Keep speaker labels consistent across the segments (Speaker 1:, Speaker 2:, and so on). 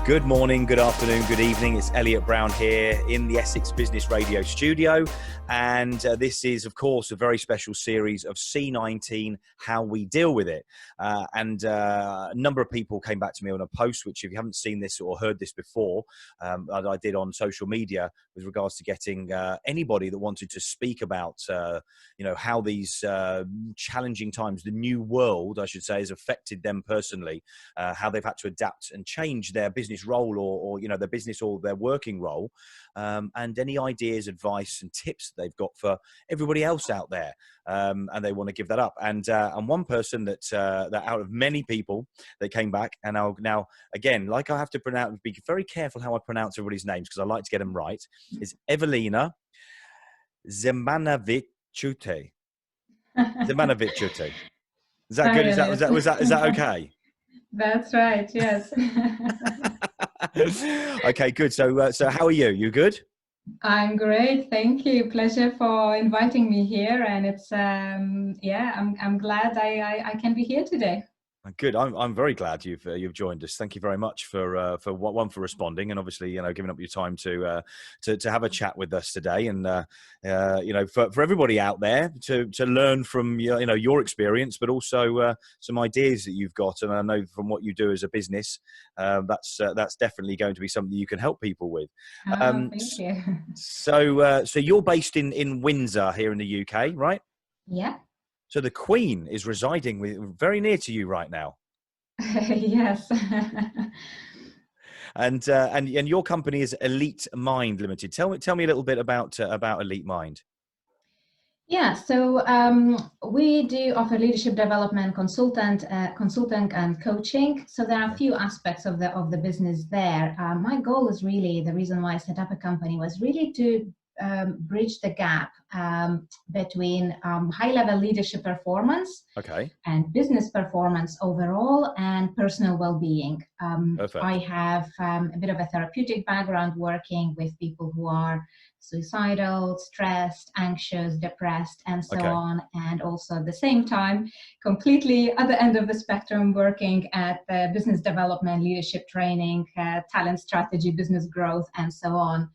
Speaker 1: Good morning, good afternoon, good evening. It's Elliot Brown here in the Essex Business Radio studio. And this is, of course, a very special series of C-19, How We Deal With It. A number of people came back to me on a post, which if you haven't seen this or heard this before, I did on social media with regards to getting anybody that wanted to speak about, how these challenging times, the new world, I should say, has affected them personally, how they've had to adapt and change their business role or their business or their working role, and any ideas, advice and tips that they've got for everybody else out there, and they want to give that up. And one person that out of many people that came back, and I'll now again, like I have to pronounce, be very careful how I pronounce everybody's names because I like to get them right, is Evelina Dzimanaviciute. Dzimanaviciute. Is that good? Is that okay?
Speaker 2: That's right. Yes.
Speaker 1: Okay, good. So how are you? You good?
Speaker 2: I'm great. Thank you. Pleasure for inviting me here. And it's, I'm glad I can be here today.
Speaker 1: Good. I'm very glad you've joined us. Thank you very much for responding, and obviously giving up your time to have a chat with us today, and for everybody out there to learn from your experience, but also some ideas that you've got. And I know from what you do as a business, that's definitely going to be something you can help people with.
Speaker 2: Thank you.
Speaker 1: So you're based in Windsor here in the UK, right?
Speaker 2: Yeah.
Speaker 1: So the Queen is residing very near to you right now.
Speaker 2: Yes.
Speaker 1: And your company is Elite Mind Limited. Tell me a little bit about Elite Mind.
Speaker 2: Yeah, so we do offer leadership development, consulting and coaching. So there are a few aspects of the business there. My goal is really, the reason why I set up a company was really to bridge the gap between high-level leadership performance and business performance overall and personal well-being. I have a bit of a therapeutic background working with people who are suicidal, stressed, anxious, depressed, and so on. And also at the same time, completely other end of the spectrum, working at business development, leadership training, talent strategy, business growth, and so on.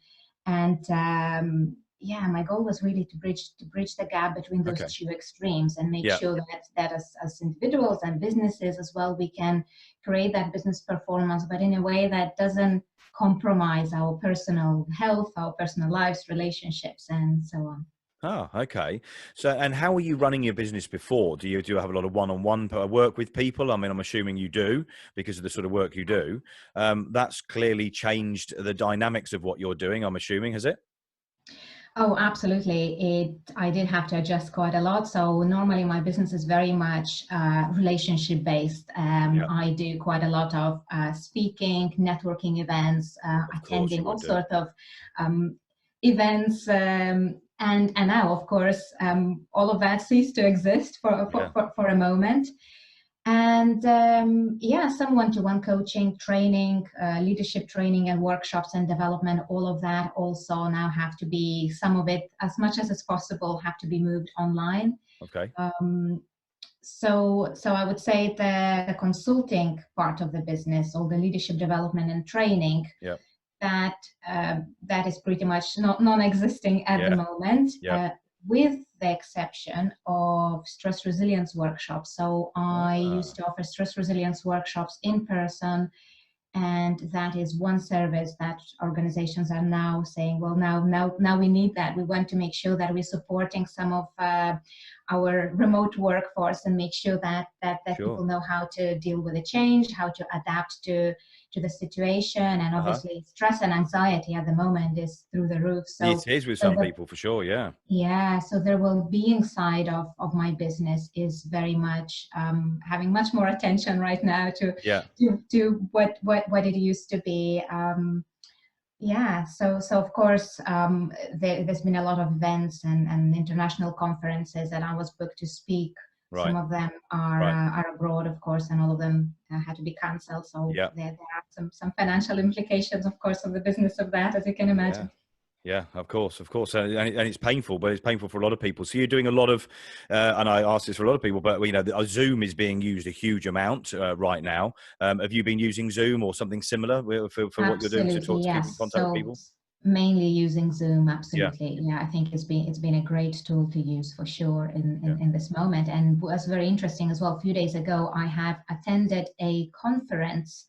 Speaker 2: And my goal was really to bridge the gap between those two extremes and make sure that as individuals and businesses as well, we can create that business performance, but in a way that doesn't compromise our personal health, our personal lives, relationships, and so on.
Speaker 1: Oh, okay. So, and how were you running your business before? Do you have a lot of one-on-one work with people? I mean, I'm assuming you do because of the sort of work you do. That's clearly changed the dynamics of what you're doing, I'm assuming, has it?
Speaker 2: Oh, absolutely. I did have to adjust quite a lot. So normally my business is very much relationship based. I do quite a lot of speaking, networking events, attending all sorts of events. And now, of course, all of that ceased to exist for a moment. And some one-to-one coaching, training, leadership training and workshops and development, all of that also now have to be, some of it, as much as it's possible, have to be moved online.
Speaker 1: Okay.
Speaker 2: So I would say the consulting part of the business, all the leadership development and training, that is pretty much non-existing at the moment, with the exception of stress resilience workshops. So I used to offer stress resilience workshops in person, and that is one service that organizations are now saying, well, now we need that. We want to make sure that we're supporting some of our remote workforce and make sure that people know how to deal with the change, how to adapt to the situation. And obviously stress and anxiety at the moment is through the roof. So
Speaker 1: it is with some people for sure.
Speaker 2: Yeah. So the well-being side of my business is very much having much more attention right now to what it used to be. So of course, there's been a lot of events and international conferences that I was booked to speak. Right. Some of them are abroad, of course, and all of them had to be cancelled. So there are some financial implications, of course, of the business of that, as you can imagine.
Speaker 1: Yeah, of course, and it's painful, but it's painful for a lot of people. So you're doing a lot of, and I ask this for a lot of people, but Zoom is being used a huge amount right now. Have you been using Zoom or something similar for what you're doing to
Speaker 2: Absolutely,
Speaker 1: keep in
Speaker 2: yes.
Speaker 1: contact with
Speaker 2: So
Speaker 1: people?
Speaker 2: mainly using Zoom,
Speaker 1: Yeah,
Speaker 2: absolutely. Yeah, I think it's been a great tool to use for sure
Speaker 1: yeah.
Speaker 2: in this moment. And was very interesting as well. A few days ago, I have attended a conference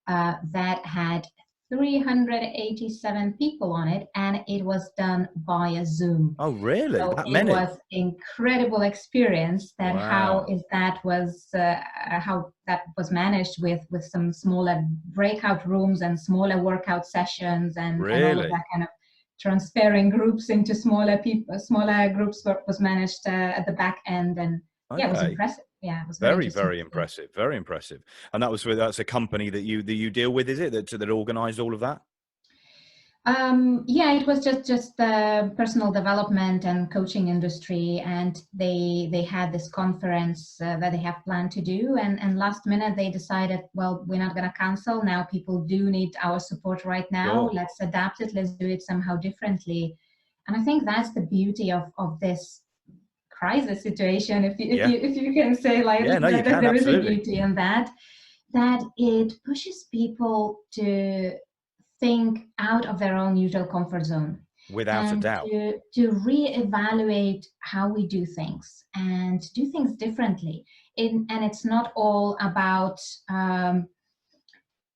Speaker 2: that had 387 people on it, and it was done via Zoom.
Speaker 1: Oh, really?
Speaker 2: So
Speaker 1: That
Speaker 2: it
Speaker 1: many?
Speaker 2: was incredible experience that
Speaker 1: Wow.
Speaker 2: how that was managed with some smaller breakout rooms and smaller workout sessions and all of
Speaker 1: Really?
Speaker 2: that kind of transferring groups into smaller groups was managed at the back end. And yeah, it was
Speaker 1: Okay.
Speaker 2: impressive. Yeah, it was very
Speaker 1: Very,
Speaker 2: interesting
Speaker 1: very
Speaker 2: to see.
Speaker 1: impressive. Very impressive. And that's a company that you deal with, is it? That organised all of that?
Speaker 2: Yeah, it was just the personal development and coaching industry, and they had this conference that they have planned to do, and last minute they decided, well, we're not going to cancel now. People do need our support right now.
Speaker 1: Sure.
Speaker 2: Let's adapt it. Let's do it somehow differently. And I think that's the beauty of this crisis situation,
Speaker 1: Yeah.
Speaker 2: if you can say like
Speaker 1: Yeah. No, you
Speaker 2: that
Speaker 1: can
Speaker 2: there is a
Speaker 1: absolutely,
Speaker 2: beauty in that, that it pushes people to think out of their own usual comfort zone
Speaker 1: without a
Speaker 2: and
Speaker 1: doubt.
Speaker 2: to reevaluate how we do things and do things differently. And it's not all about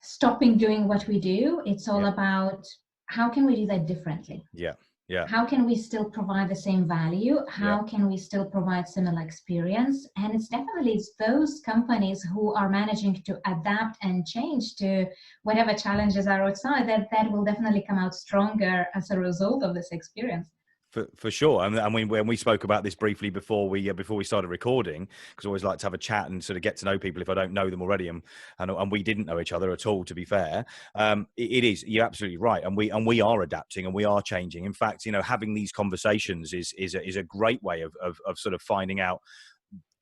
Speaker 2: stopping doing what we do. It's all
Speaker 1: Yeah.
Speaker 2: about how can we do that differently?
Speaker 1: Yeah. Yeah.
Speaker 2: How can we still provide the same value?
Speaker 1: Yeah.
Speaker 2: How can we still provide similar experience? And it's those companies who are managing to adapt and change to whatever challenges are outside that will definitely come out stronger as a result of this experience.
Speaker 1: For sure, and when we spoke about this briefly before we started recording, because I always like to have a chat and sort of get to know people if I don't know them already, and we didn't know each other at all. To be fair, it is, you're absolutely right, and we are adapting and we are changing. In fact, having these conversations is a great way of sort of finding out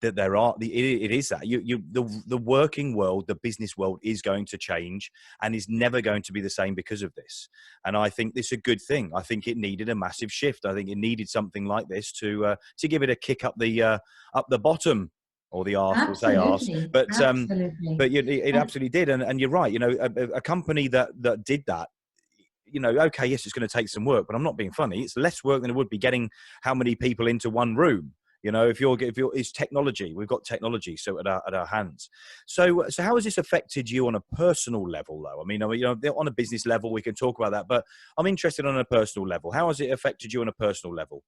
Speaker 1: that it is that the working world, the business world is going to change and is never going to be the same because of this. And I think this is a good thing. I think it needed a massive shift. I think it needed something like this to give it a kick up the bottom, or the arse, we'll say arse.
Speaker 2: Absolutely,
Speaker 1: But
Speaker 2: absolutely.
Speaker 1: it
Speaker 2: And
Speaker 1: absolutely did. And you're right. A company that did that, okay, yes, it's going to take some work, but I'm not being funny. It's less work than it would be getting how many people into one room. It's technology. We've got technology so at our hands. So how has this affected you on a personal level, though? I mean, on a business level, we can talk about that, but I'm interested on a personal level. How has it affected you on a personal level?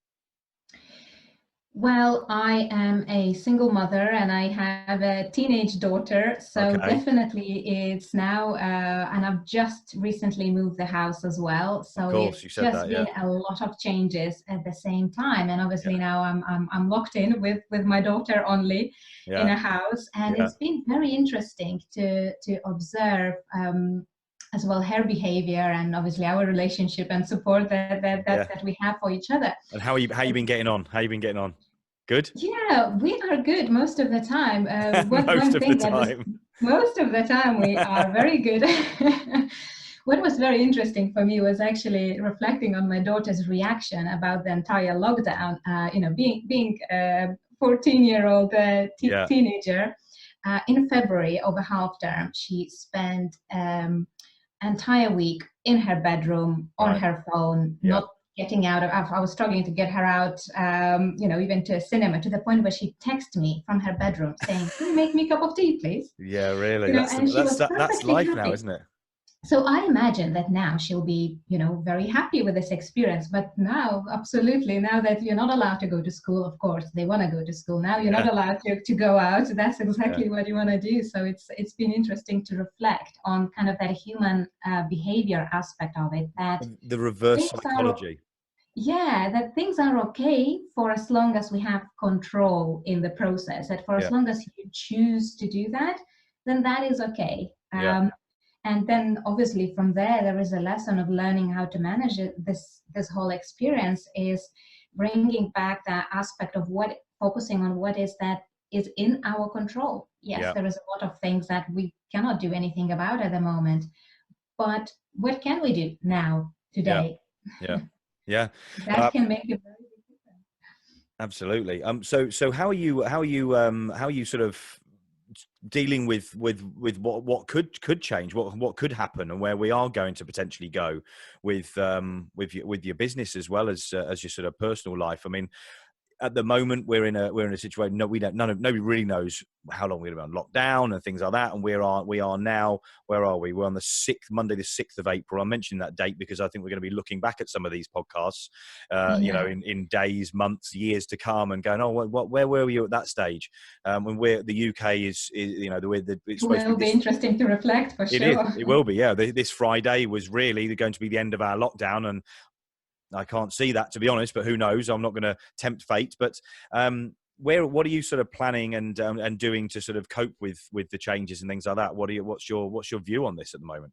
Speaker 2: well, I am a single mother and I have a teenage daughter. So
Speaker 1: Okay,
Speaker 2: definitely it's now, and I've just recently moved the house as well.
Speaker 1: of
Speaker 2: So
Speaker 1: course,
Speaker 2: it's
Speaker 1: you said
Speaker 2: just
Speaker 1: that. Yeah,
Speaker 2: been a lot of changes at the same time. And obviously
Speaker 1: yeah,
Speaker 2: now I'm locked in with my daughter only in
Speaker 1: yeah,
Speaker 2: a house. And
Speaker 1: yeah,
Speaker 2: it's been very interesting to observe as well her behavior and obviously our relationship and support
Speaker 1: yeah.
Speaker 2: that we have for each other.
Speaker 1: And how you been getting on? How you been getting on? Good.
Speaker 2: Yeah, we are good most of the time.
Speaker 1: Most
Speaker 2: One
Speaker 1: of the
Speaker 2: thing that was
Speaker 1: time.
Speaker 2: most of the time we are very good. What was very interesting for me was actually reflecting on my daughter's reaction about the entire lockdown. Being a 14-year-old
Speaker 1: Yeah,
Speaker 2: teenager, in February over half term, she spent entire week in her bedroom on
Speaker 1: right.
Speaker 2: her phone,
Speaker 1: Yeah,
Speaker 2: not getting out of. I was struggling to get her out, even to a cinema, to the point where she texted me from her bedroom saying, "Can you make me a cup of tea, please?"
Speaker 1: yeah. Really,
Speaker 2: And she was
Speaker 1: that's
Speaker 2: perfectly
Speaker 1: life now,
Speaker 2: happy.
Speaker 1: isn't it?
Speaker 2: So I imagine that now she'll be, very happy with this experience. But now, absolutely, now that you're not allowed to go to school, of course, they want to go to school. Now you're not
Speaker 1: Yeah,
Speaker 2: allowed to go out. That's
Speaker 1: yeah.
Speaker 2: exactly what you want to do. So it's been interesting to reflect on kind of that human behavior aspect of it, that
Speaker 1: The reverse
Speaker 2: things are,
Speaker 1: psychology.
Speaker 2: yeah, that things are okay for as long as we have control in the process, that for as
Speaker 1: Yeah,
Speaker 2: long as you choose to do that, then that is okay.
Speaker 1: yeah,
Speaker 2: And then obviously from there is a lesson of learning how to manage it. This whole experience is bringing back that aspect of focusing on what is that is in our control. Yes,
Speaker 1: yeah,
Speaker 2: there is a lot of things that we cannot do anything about at the moment, but what can we do now,
Speaker 1: yeah,
Speaker 2: today?
Speaker 1: yeah. Yeah.
Speaker 2: That can make a very big difference.
Speaker 1: Absolutely. So how are you sort of dealing with what could change, what could happen, and where we are going to potentially go with your business as well as your sort of personal life? I mean, at the moment we're in a situation, no, we don't, nobody really knows how long we're going to be on lockdown and things like that, and we are now, where are we, we're on the 6th, Monday the 6th of April. I'm mentioning that date because I think we're going to be looking back at some of these podcasts
Speaker 2: Yeah.
Speaker 1: in days, months, years to come, and going, oh, where were you at that stage, when we're the UK is the way that it's
Speaker 2: It
Speaker 1: supposed to
Speaker 2: will
Speaker 1: be
Speaker 2: be
Speaker 1: this.
Speaker 2: interesting to reflect for
Speaker 1: It is.
Speaker 2: sure.
Speaker 1: It will be. Yeah. This Friday was really going to be the end of our lockdown, and I can't see that, to be honest, but who knows? I'm not going to tempt fate. But what are you sort of planning and doing to sort of cope with the changes and things like that? What's your view on this at the moment?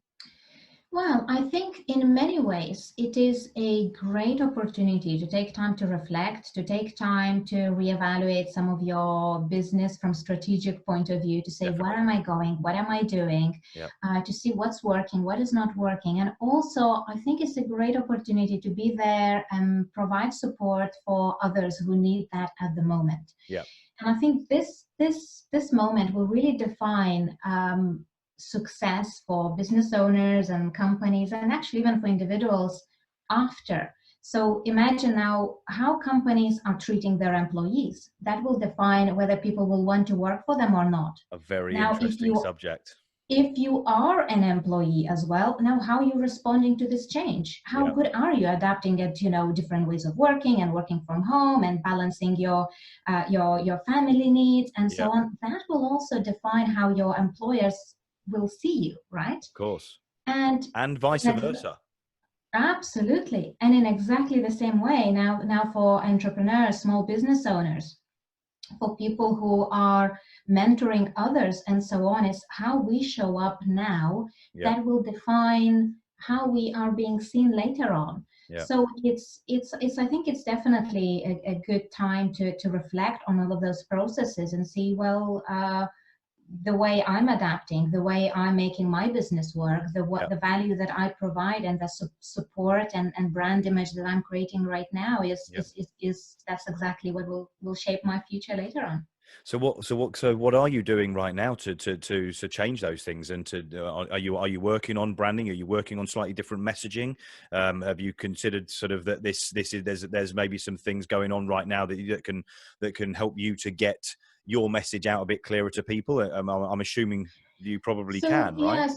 Speaker 2: Well, I think in many ways it is a great opportunity to take time to reflect, to take time to reevaluate some of your business from strategic point of view, to say, where
Speaker 1: Definitely.
Speaker 2: am I going? What am I doing?
Speaker 1: Yeah.
Speaker 2: To see what's working, what is not working. And also, I think it's a great opportunity to be there and provide support for others who need that at the moment.
Speaker 1: Yeah.
Speaker 2: And I think this moment will really define success for business owners and companies, and actually even for individuals after. So imagine now how companies are treating their employees. That will define whether people will want to work for them or not.
Speaker 1: A very
Speaker 2: Now,
Speaker 1: interesting subject.
Speaker 2: if you are an employee as well, now how are you responding to this change? How
Speaker 1: Yeah.
Speaker 2: good are you adapting it, different ways of working and working from home and balancing your family needs and so
Speaker 1: Yeah.
Speaker 2: on? That will also define how your employers will see you, right?
Speaker 1: Of course.
Speaker 2: And
Speaker 1: And vice
Speaker 2: in
Speaker 1: versa.
Speaker 2: absolutely, and in exactly the same way, now for entrepreneurs, small business owners, for people who are mentoring others and so on, is how we show up now
Speaker 1: Yeah.
Speaker 2: that will define how we are being seen later on.
Speaker 1: Yeah.
Speaker 2: So it's I think it's definitely a good time to reflect on all of those processes and see, well, the way I'm adapting, the way I'm making my business work,
Speaker 1: Yeah.
Speaker 2: the value that I provide, and the support and brand image that I'm creating right now
Speaker 1: Yeah.
Speaker 2: is that's exactly what will shape my future later on.
Speaker 1: So what are you doing right now to change those things? And are you working on branding? Are you working on slightly different messaging? Have you considered sort of that this is there's maybe some things going on right now that can help you to get your message out a bit clearer to people? I'm assuming you probably
Speaker 2: So
Speaker 1: can, right?
Speaker 2: yeah,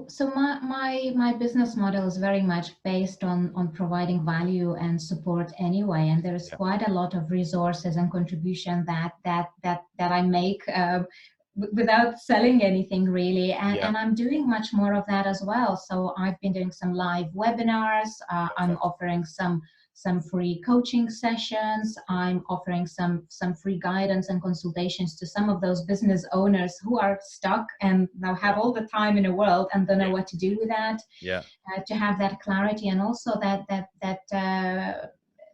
Speaker 2: so my business model is very much based on providing value and support anyway, and there is
Speaker 1: Yeah.
Speaker 2: quite a lot of resources and contribution that I make without selling anything really,
Speaker 1: Yeah.
Speaker 2: and I'm doing much more of that as well. So I've been doing some live webinars. I'm
Speaker 1: Perfect.
Speaker 2: offering some free coaching sessions. I'm offering some free guidance and consultations to some of those business owners who are stuck and now have
Speaker 1: Yeah.
Speaker 2: all the time in the world and don't know
Speaker 1: Yeah.
Speaker 2: what to do with that.
Speaker 1: Yeah.
Speaker 2: To have that clarity and also that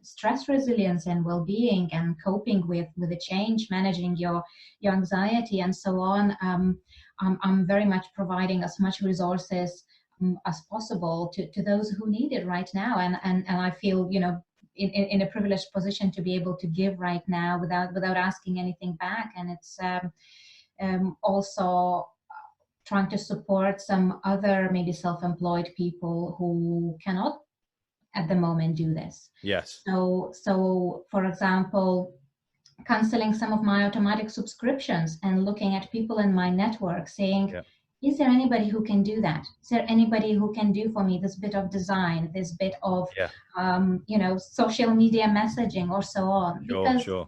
Speaker 2: stress resilience and well-being and coping with the change, managing your anxiety and so on. I'm very much providing as much resources as possible to those who need it right now, and I feel in a privileged position to be able to give right now without asking anything back. And it's also trying to support some other maybe self-employed people who cannot at the moment do this.
Speaker 1: Yes.
Speaker 2: So for example, canceling some of my automatic subscriptions and looking at people in my network saying,
Speaker 1: Yeah.
Speaker 2: is there anybody who can do that? Is there anybody who can do for me this bit of design, this bit of
Speaker 1: Yeah.
Speaker 2: social media messaging or so on?
Speaker 1: Sure.
Speaker 2: Because
Speaker 1: Sure.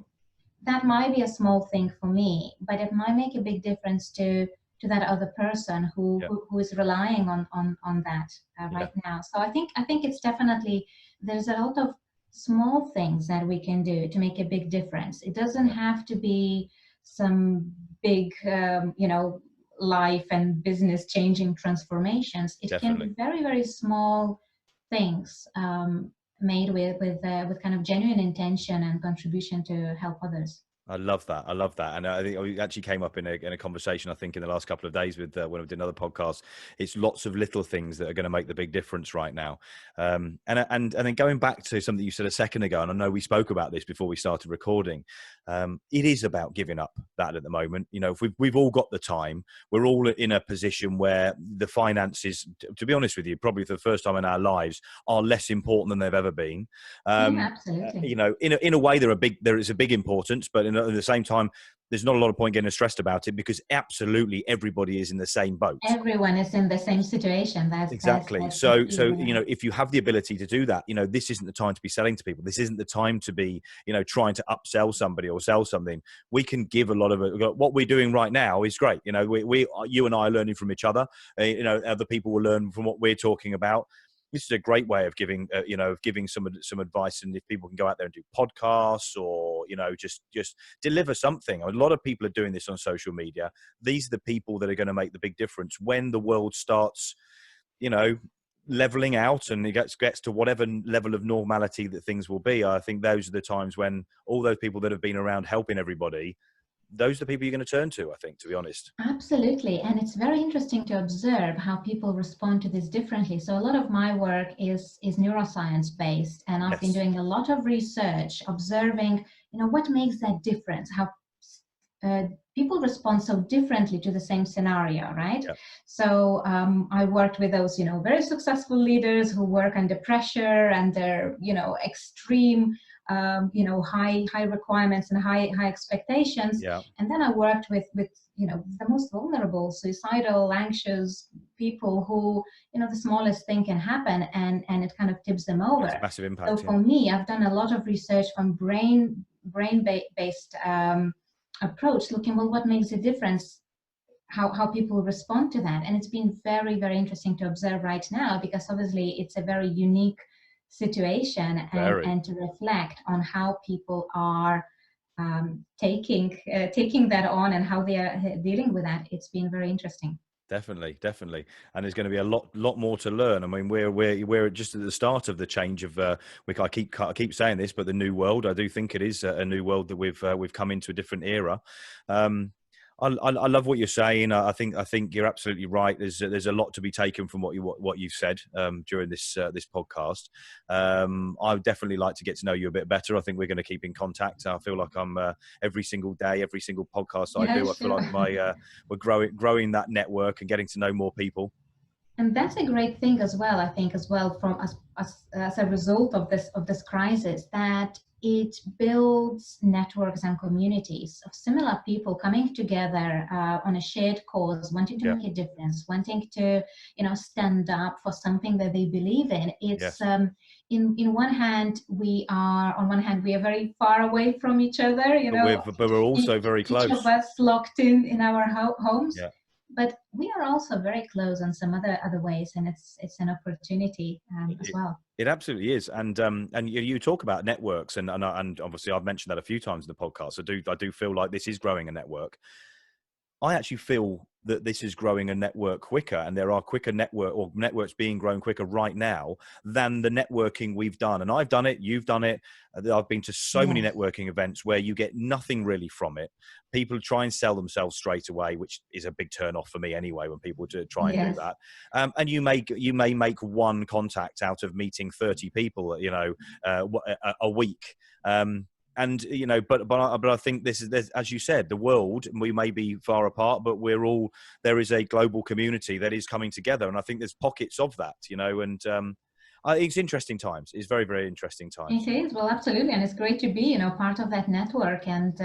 Speaker 2: that might be a small thing for me, but it might make a big difference to that other person
Speaker 1: Yeah.
Speaker 2: who is relying on that
Speaker 1: Yeah.
Speaker 2: right now. So I think it's definitely, there's a lot of small things that we can do to make a big difference. It doesn't
Speaker 1: Yeah.
Speaker 2: have to be some big life and business changing transformations. It can
Speaker 1: Definitely.
Speaker 2: be very, very small things, made with kind of genuine intention and contribution to help others.
Speaker 1: I love that. I love that. And I think it actually came up in a conversation, I think, in the last couple of days with when we did another podcast. It's lots of little things that are going to make the big difference right now. And then going back to something you said a second ago, and I know we spoke about this before we started recording, it is about giving up that at the moment. You know, if we've all got the time, we're all in a position where the finances, to be honest with you, probably for the first time in our lives, are less important than they've ever been.
Speaker 2: Yeah, absolutely.
Speaker 1: You know, in a way, there is a big importance, but at the same time, there's not a lot of point getting stressed about it because absolutely everybody is in the same boat.
Speaker 2: Everyone is in the same situation.
Speaker 1: Exactly.
Speaker 2: That's the key,
Speaker 1: So,
Speaker 2: yeah.
Speaker 1: you know, if you have the ability to do that, you know, this isn't the time to be selling to people. This isn't the time to be, you know, trying to upsell somebody or sell something. We can give a lot of it. What we're doing right now is great. You know, you and I are learning from each other. You know, other people will learn from what we're talking about. This is a great way of giving, you know, of giving some advice. And if people can go out there and do podcasts or, you know, just deliver something. A lot of people are doing this on social media. These are the people that are going to make the big difference when the world starts, you know, leveling out and it gets to whatever level of normality that things will be. I think those are the times when all those people that have been around helping everybody, those are the people you're going to turn to, I think, to be honest.
Speaker 2: Absolutely. And it's very interesting to observe how people respond to this differently. So a lot of my work is neuroscience based, and I've been
Speaker 1: Yes.
Speaker 2: doing a lot of research, observing, you know, what makes that difference, how people respond so differently to the same scenario, right?
Speaker 1: Yeah.
Speaker 2: So I worked with those, you know, very successful leaders who work under pressure and they're, you know, extreme, you know, high requirements and high expectations.
Speaker 1: Yeah.
Speaker 2: And then I worked with you know, the most vulnerable, suicidal, anxious people who, you know, the smallest thing can happen and it kind of tips them over.
Speaker 1: It's a massive
Speaker 2: So
Speaker 1: impact.
Speaker 2: for me, I've done a lot of research from brain based approach, looking, well, what makes a difference, how people respond to that. And it's been very, very interesting to observe right now, because obviously it's a very unique situation, and to reflect on how people are taking that on and how they are dealing with that. It's been very interesting.
Speaker 1: Definitely, definitely, and there's going to be a lot more to learn. I mean, we're just at the start of the change of. I keep saying this, but the new world. I do think it is a new world that we've come into a different era. I love what you're saying. I think you're absolutely right. There's a lot to be taken from what you've said during this podcast. I'd definitely like to get to know you a bit better. I think we're going to keep in contact. I feel like I'm every single day, every single podcast I do. I feel like we're growing that network and getting to know more people.
Speaker 2: And that's a great thing as well, I think, as well, from as a result of this crisis, that it builds networks and communities of similar people coming together on a shared cause, wanting to make a difference, wanting to, you know, stand up for something that they believe in. It's in one hand, we are very far away from each other, you know,
Speaker 1: but we're also very close.
Speaker 2: Each of us locked in our homes.
Speaker 1: Yeah.
Speaker 2: But we are also very close on some other ways, and it's an opportunity as well.
Speaker 1: It absolutely is, and you talk about networks, and obviously I've mentioned that a few times in the podcast. I do feel like this is growing a network. I actually feel that this is growing a network quicker, and there are quicker networks being grown quicker right now than the networking we've done. And I've done it, you've done it. I've been to so many networking events where you get nothing really from it. People try and sell themselves straight away, which is a big turn off for me anyway, when people try and do that. And you may make one contact out of meeting 30 people, you know, a week. And, you know, but I think there's, as you said, the world, we may be far apart, but there is a global community that is coming together. And I think there's pockets of that, you know, and it's interesting times. It's very, very interesting times.
Speaker 2: It is. Well, absolutely. And it's great to be, you know, part of that network, and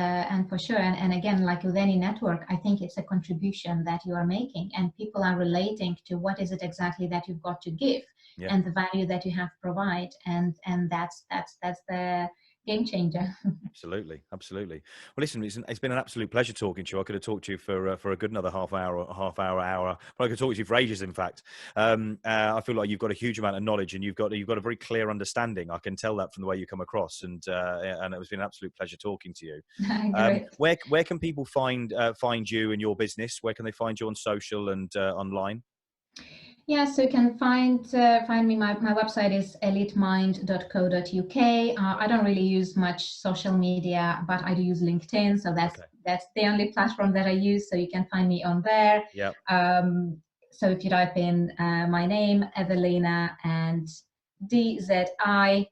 Speaker 2: for sure. And again, like with any network, I think it's a contribution that you are making, and people are relating to what is it exactly that you've got to give and the value that you have to provide. And that's the game changer.
Speaker 1: Absolutely. Well, listen, it's been an absolute pleasure talking to you. I could have talked to you for a good another half hour. But I could talk to you for ages. In fact, I feel like you've got a huge amount of knowledge, and you've got a very clear understanding. I can tell that from the way you come across, and it's been an absolute pleasure talking to you. Where can people find you and your business? Where can they find you on social and online?
Speaker 2: Yeah, so you can find me. My website is elitemind.co.uk. I don't really use much social media, but I do use LinkedIn, so that's the only platform that I use. So you can find me on there.
Speaker 1: Yep.
Speaker 2: So if you type in my name, Evelina, and DZI,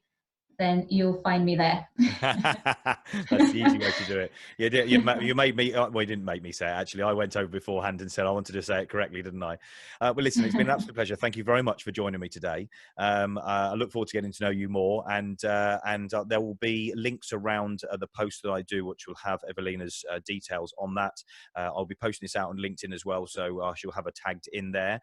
Speaker 2: then you'll find me there.
Speaker 1: That's the easy way to do it. You made me, well, you didn't make me say it, actually. I went over beforehand and said I wanted to say it correctly, didn't I? Well, listen, it's been an absolute pleasure. Thank you very much for joining me today. I look forward to getting to know you more, and there will be links around the post that I do, which will have Evelina's details on that. I'll be posting this out on LinkedIn as well, so she'll have it tagged in there.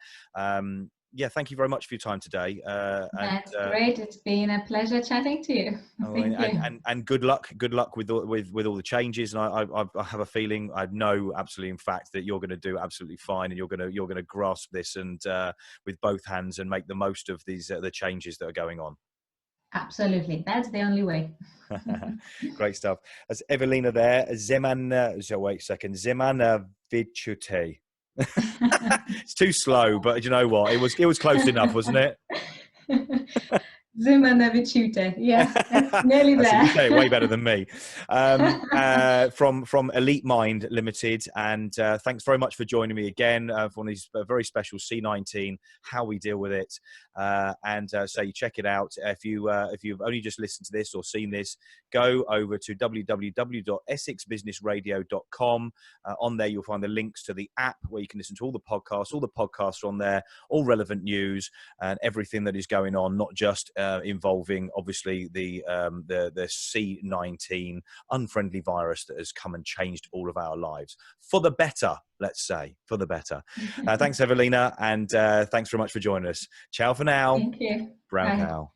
Speaker 1: Yeah, thank you very much for your time today.
Speaker 2: That's great. It's been a pleasure chatting to you. Thank you.
Speaker 1: And good luck with all the changes. And I have a feeling, I know absolutely in fact, that you're going to do absolutely fine, and you're going to grasp this and with both hands and make the most of these the changes that are going on.
Speaker 2: Absolutely, that's the only way.
Speaker 1: Great stuff. As Evelina there, Dzimanaviciute. It's too slow, but you know what? It was close enough, wasn't it?
Speaker 2: Dzimanaviciute. Yeah, that's nearly there.
Speaker 1: You say it way better than me. From Elite Mind Limited, and thanks very much for joining me again for one of these very special C-19, how we deal with it. So you check it out. If you've only just listened to this or seen this, go over to www.essexbusinessradio.com. On there, you'll find the links to the app where you can listen to all the podcasts. All the podcasts are on there, all relevant news and everything that is going on, not just involving obviously the C-19 unfriendly virus that has come and changed all of our lives for the better. Let's say for the better. Thanks, Evelina, and thanks very much for joining us. Ciao for now.
Speaker 2: Thank you.
Speaker 1: Brown
Speaker 2: Bye.
Speaker 1: cow.